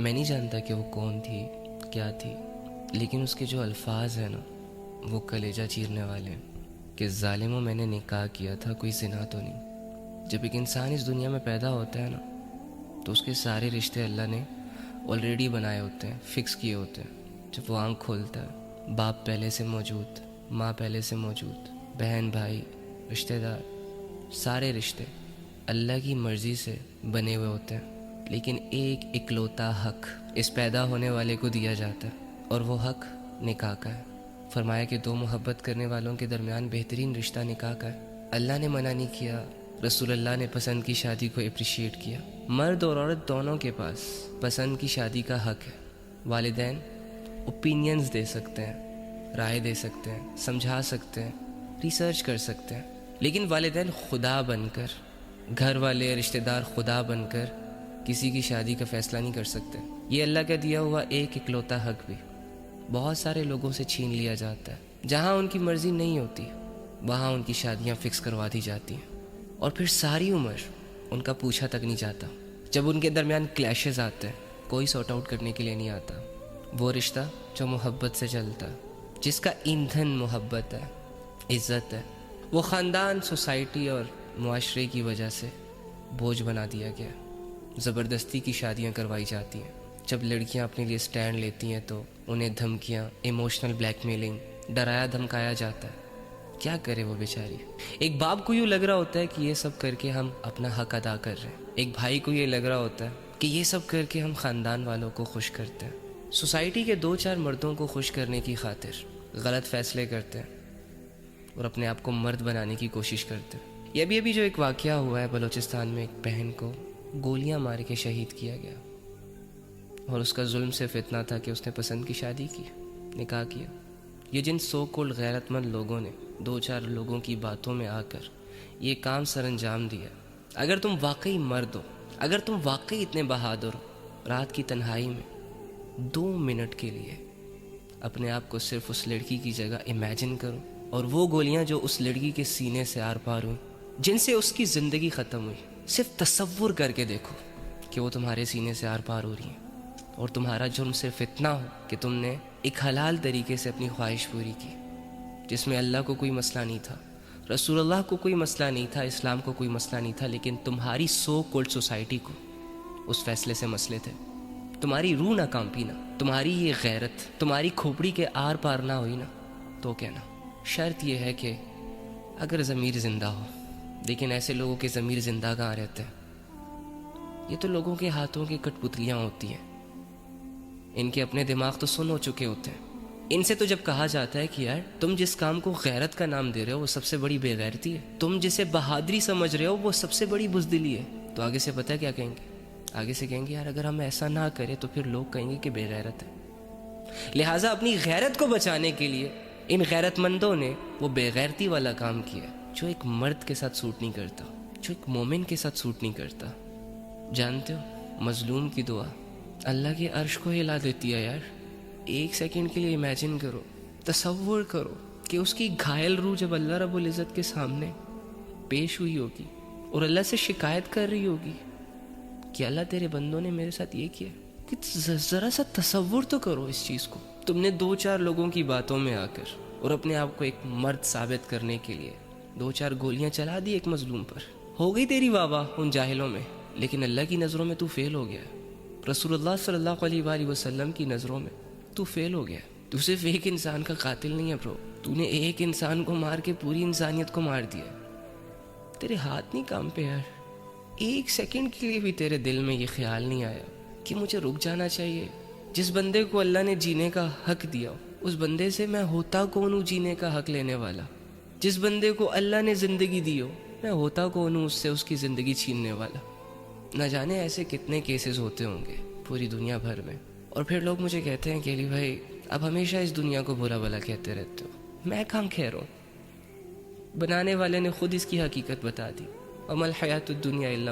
میں نہیں جانتا کہ وہ کون تھی، کیا تھی، لیکن اس کے جو الفاظ ہیں نا وہ کلیجہ چیرنے والے ہیں کہ ظالموں میں نے نکاح کیا تھا، کوئی زنا تو نہیں۔ جب ایک انسان اس دنیا میں پیدا ہوتا ہے نا تو اس کے سارے رشتے اللہ نے آلریڈی بنائے ہوتے ہیں، فکس کیے ہوتے ہیں۔ جب وہ آنکھ کھولتا ہے، باپ پہلے سے موجود، ماں پہلے سے موجود، بہن بھائی، رشتہ دار، سارے رشتے اللہ کی مرضی سے بنے ہوئے ہوتے ہیں۔ لیکن ایک اکلوتا حق اس پیدا ہونے والے کو دیا جاتا ہے، اور وہ حق نکاح کا ہے۔ فرمایا کہ دو محبت کرنے والوں کے درمیان بہترین رشتہ نکاح کا ہے۔ اللہ نے منع نہیں کیا، رسول اللہ نے پسند کی شادی کو اپریشیٹ کیا۔ مرد اور عورت دونوں کے پاس پسند کی شادی کا حق ہے۔ والدین اوپینینز دے سکتے ہیں، رائے دے سکتے ہیں، سمجھا سکتے ہیں، ریسرچ کر سکتے ہیں، لیکن والدین خدا بن کر، گھر والے رشتہ دار خدا بن کر کسی کی شادی کا فیصلہ نہیں کر سکتے۔ یہ اللہ کا دیا ہوا ایک اکلوتا حق بھی بہت سارے لوگوں سے چھین لیا جاتا ہے۔ جہاں ان کی مرضی نہیں ہوتی وہاں ان کی شادیاں فکس کروا دی جاتی ہیں، اور پھر ساری عمر ان کا پوچھا تک نہیں جاتا۔ جب ان کے درمیان کلیشز آتے ہیں کوئی سارٹ آؤٹ کرنے کے لیے نہیں آتا۔ وہ رشتہ جو محبت سے چلتا ہے، جس کا ایندھن محبت ہے، عزت ہے، وہ خاندان، سوسائٹی اور معاشرے کی وجہ سے بوجھ بنا دیا گیا۔ زبردستی کی شادیاں کروائی جاتی ہیں۔ جب لڑکیاں اپنے لیے سٹینڈ لیتی ہیں تو انہیں دھمکیاں، ایموشنل بلیک میلنگ، ڈرایا دھمکایا جاتا ہے۔ کیا کرے وہ بیچاری؟ ایک باپ کو یوں لگ رہا ہوتا ہے کہ یہ سب کر کے ہم اپنا حق ادا کر رہے ہیں، ایک بھائی کو یہ لگ رہا ہوتا ہے کہ یہ سب کر کے ہم خاندان والوں کو خوش کرتے ہیں۔ سوسائٹی کے دو چار مردوں کو خوش کرنے کی خاطر غلط فیصلے کرتے ہیں اور اپنے آپ کو مرد بنانے کی کوشش کرتے ہیں۔ یہ ابھی جو ایک واقعہ ہوا ہے بلوچستان میں، ایک بہن کو گولیاں مار کے شہید کیا گیا، اور اس کا ظلم صرف اتنا تھا کہ اس نے پسند کی شادی کی، نکاح کیا۔ یہ جن سو کولڈ غیرت مند لوگوں نے دو چار لوگوں کی باتوں میں آ کر یہ کام سر انجام دیا، اگر تم واقعی مرد ہو، اگر تم واقعی اتنے بہادر ہو، رات کی تنہائی میں 2 منٹ کے لیے اپنے آپ کو صرف اس لڑکی کی جگہ امیجن کرو، اور وہ گولیاں جو اس لڑکی کے سینے سے آر پار ہوئیں، جن سے اس کی زندگی ختم ہوئی، صرف تصور کر کے دیکھو کہ وہ تمہارے سینے سے آر پار ہو رہی ہیں، اور تمہارا جرم صرف اتنا ہو کہ تم نے ایک حلال طریقے سے اپنی خواہش پوری کی، جس میں اللہ کو کوئی مسئلہ نہیں تھا، رسول اللہ کو کوئی مسئلہ نہیں تھا، اسلام کو کوئی مسئلہ نہیں تھا، لیکن تمہاری سو کولڈ سوسائٹی کو اس فیصلے سے مسئلے تھے۔ تمہاری روح نہ کانپی نا، تمہاری یہ غیرت تمہاری کھوپڑی کے آر پار نہ ہوئی نا، تو کہنا شرط یہ ہے کہ اگر ضمیر زندہ ہو، لیکن ایسے لوگوں کے ضمیر زندہ کہاں رہتے ہیں؟ یہ تو لوگوں کے ہاتھوں کی کٹ پتلیاں ہوتی ہیں، ان کے اپنے دماغ تو سن ہو چکے ہوتے ہیں۔ ان سے تو جب کہا جاتا ہے کہ یار تم جس کام کو غیرت کا نام دے رہے ہو وہ سب سے بڑی بے غیرتی ہے، تم جسے بہادری سمجھ رہے ہو وہ سب سے بڑی بزدلی ہے، تو آگے سے پتہ کیا کہیں گے؟ آگے سے کہیں گے یار اگر ہم ایسا نہ کریں تو پھر لوگ کہیں گے کہ بے غیرت ہے۔ لہٰذا اپنی غیرت کو بچانے کے لیے ان غیرت مندوں نے وہ بے غیرتی والا کام کیا جو ایک مرد کے ساتھ سوٹ نہیں کرتا، جو ایک مومن کے ساتھ سوٹ نہیں کرتا۔ جانتے ہو مظلوم کی دعا اللہ کے عرش کو ہلا دیتی ہے یار۔ ایک سیکنڈ کے لیے امیجن کرو، تصور کرو کہ اس کی گھائل روح جب اللہ رب العزت کے سامنے پیش ہوئی ہوگی اور اللہ سے شکایت کر رہی ہوگی کہ اللہ تیرے بندوں نے میرے ساتھ یہ کیا، کہ ذرا سا تصور تو کرو اس چیز کو۔ تم نے دو چار لوگوں کی باتوں میں آ کر اور اپنے آپ کو ایک مرد ثابت کرنے کے لیے 2-4 گولیاں چلا دی ایک مظلوم پر، ہو گئی تیری واہ واہ ان جاہلوں میں، لیکن اللہ کی نظروں میں تو فیل ہو گیا، رسول اللہ صلی اللہ علیہ وآلہ وسلم کی نظروں میں تو فیل ہو گیا۔ تو صرف ایک انسان کا قاتل نہیں ہے برو، تو نے ایک انسان کو مار کے پوری انسانیت کو مار دیا۔ تیرے ہاتھ نہیں کام پہ یار، ایک سیکنڈ کے لیے بھی تیرے دل میں یہ خیال نہیں آیا کہ مجھے رک جانا چاہیے؟ جس بندے کو اللہ نے جینے کا حق دیا اس بندے سے میں ہوتا کون ہوں جینے کا حق لینے والا؟ جس بندے کو اللہ نے زندگی دی ہو میں ہوتا کون ہوں اس سے اس کی زندگی چھیننے والا؟ نہ جانے ایسے کتنے کیسز ہوتے ہوں گے پوری دنیا بھر میں، اور پھر لوگ مجھے کہتے ہیں کہ علی بھائی اب ہمیشہ اس دنیا کو برا بھلا کہتے رہتے ہو۔ میں کہاں کہہ رہا ہوں، بنانے والے نے خود اس کی حقیقت بتا دی، وما الحیات الدنیا الا